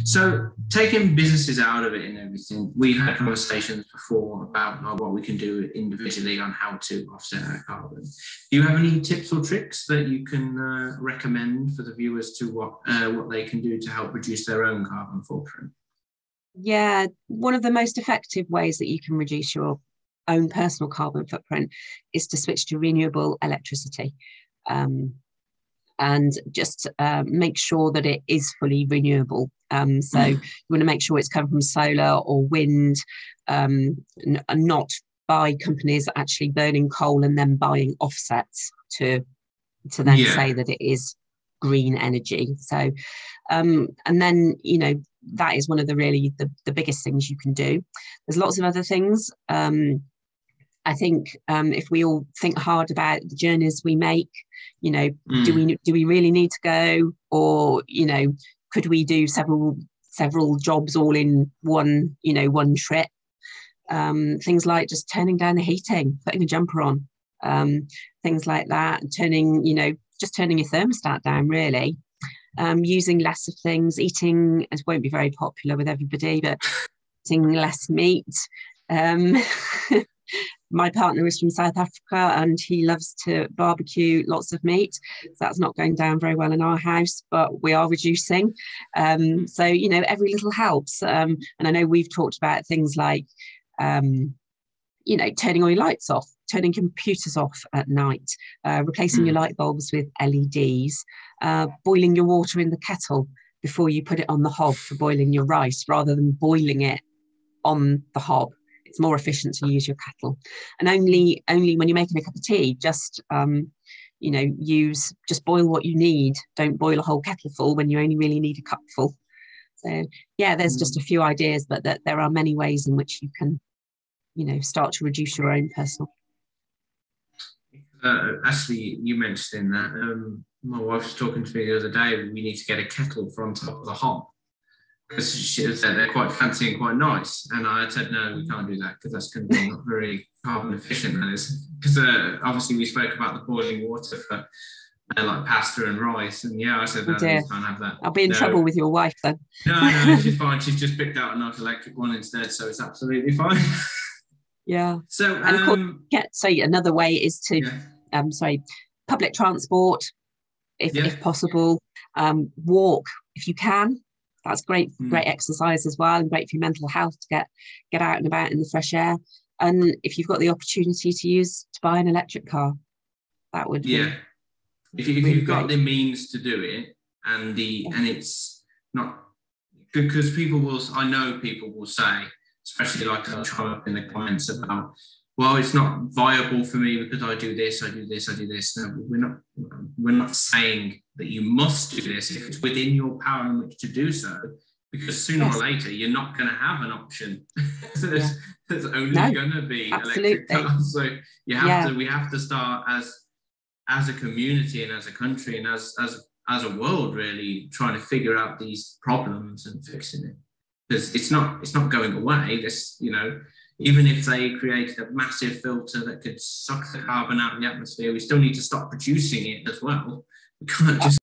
So taking businesses out of it and everything, we've had conversations before about what we can do individually on how to offset our carbon. Do you have any tips or tricks that you can recommend for the viewers to what they can do to help reduce their own carbon footprint? Yeah, one of the most effective ways that you can reduce your own personal carbon footprint is to switch to renewable electricity. And just make sure that it is fully renewable. So you want to make sure it's coming from solar or wind, and not by companies actually burning coal and then buying offsets to then say that it is green energy. So and then that is one of the really the biggest things you can do. There's lots of other things. I think if we all think hard about the journeys we make, do we really need to go, or could we do several jobs all in one trip? Things like just turning down the heating, putting a jumper on, things like that. Turning your thermostat down, really. Using less of things, eating, it won't be very popular with everybody, but eating less meat. My partner is from South Africa and he loves to barbecue lots of meat. So that's not going down very well in our house, but we are reducing. So, every little helps. And I know we've talked about things like, turning all your lights off, turning computers off at night, replacing your light bulbs with LEDs, boiling your water in the kettle before you put it on the hob for boiling your rice, rather than boiling it on the hob. It's more efficient to use your kettle. And only when you're making a cup of tea, just boil what you need. Don't boil a whole kettle full when you only really need a cupful. So there's just a few ideas, but that there are many ways in which you can start to reduce your own personal. Actually, you mentioned that my wife was talking to me the other day. We need to get a kettle for on top of the hob, because she said they're quite fancy and quite nice. And I said, no, we can't do that, because that's going to be not very carbon efficient, that is. Because obviously we spoke about the boiling water for like pasta and rice. And I said, no, we can't have that. I'll be in trouble with your wife then. No, she's fine. She's just picked out a nice electric one instead, so it's absolutely fine. Yeah. So, another way is to, public transport, if possible, walk if you can. That's great exercise as well, and great for your mental health to get out and about in the fresh air. And if you've got the opportunity to buy an electric car, that would be if you've got the means to do it, and it's not, because I know people will say, especially like I'll try up in the comments about, well, it's not viable for me because I do this. No, we're not saying that you must do this if it's within your power in which to do so, because sooner or later you're not going to have an option. So there's only going to be electric cars. So we have to start as a community and as a country and as a world, really trying to figure out these problems and fixing it, because it's not going away. This, even if they created a massive filter that could suck the carbon out of the atmosphere, we still need to stop producing it as well. We can't just